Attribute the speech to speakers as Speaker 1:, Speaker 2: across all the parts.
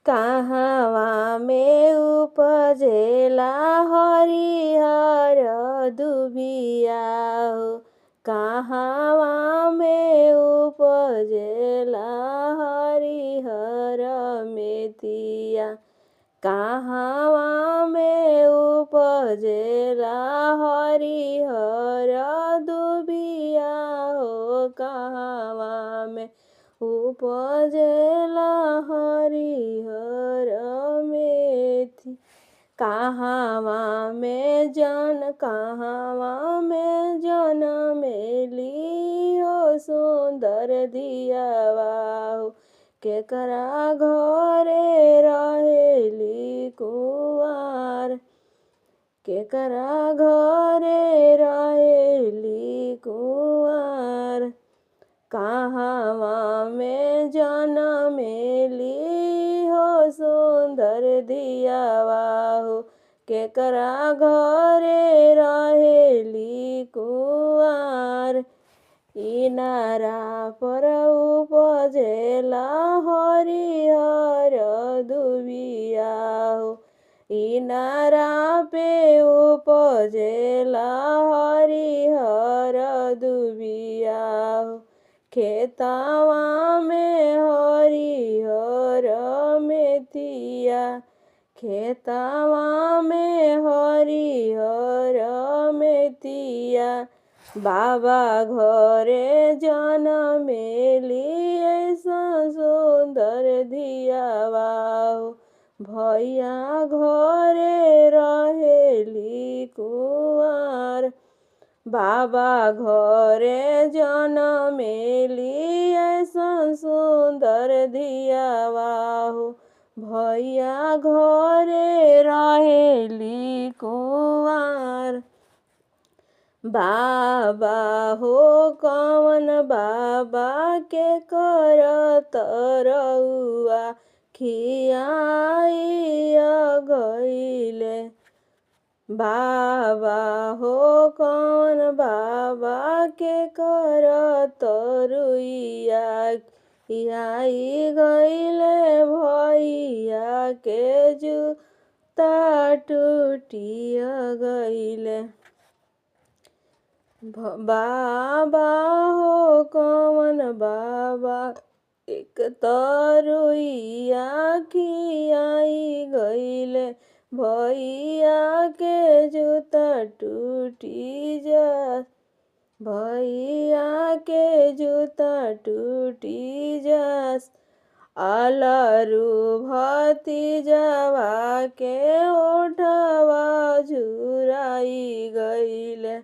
Speaker 1: कहवा में उपजेला हरिहर दुबिया हो, कहवा में उपजेला हरिहर मेथिया, कहवा में उपजेला हरिहर दुबिया हो, कहवा में उपजेला हरिहर मेथी, कहवा में जनमेली हो सुंदर दियावा हो, केकरा घरे रहेली कुंवार, केकरा घरे रहेली कुंवार, कहवा में जनमेली हो सुंदर दियावा हो, केकरा घरे रहेली कुंवार। इनारा पर उपजेला हरिहर दुबिया हो, इनारा पे उपजेला हरिहर दुबिया हो, खेतवा में हरिहर मेथिया, खेतवा में हरिहर मेथिया, बाबा घरे जनमेली ऐसा सुंदर दियावा हो, भैया घरे रहेली कुंवार, बाबा घरे जनमेली ऐसा सुंदर दियावा हो, भैया घरे रहेली कुंवार। बाबा हो कौन बाबा के करत रउआ खियाई गइले, बाबा हो कौन बाबा के करत रुइया खियाई गइले, भैया के जूता टूटिया गइले, बाबा हो कौन बाबा एक तरुइया खियाई गइले, भैया के जूता टूटी जा, भैया के जूता टूटी जास, अलरू भतीजवा के ओठवा झुराई गइले,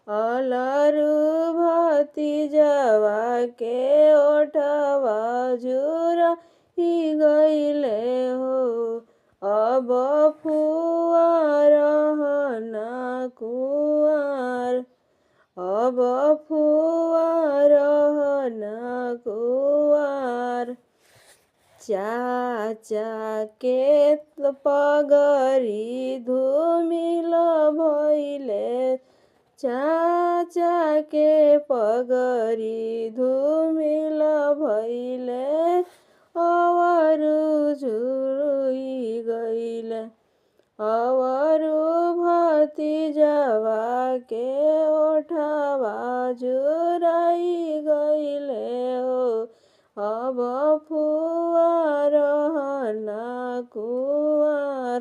Speaker 1: अलरू भतीजवा के ओठवा झुराई गइले हो, अब फुआ रहना कुंवार, अब फुआ रहना कुंवार, चाचा के पगड़ी धूमिल भइले, चाचा के पगड़ी धूमिल भइले, अवरू झुरुई गइले, अवरू भतीजवा के ओठवा झुराई गइले हो, अब फुआ रहना कुंवार।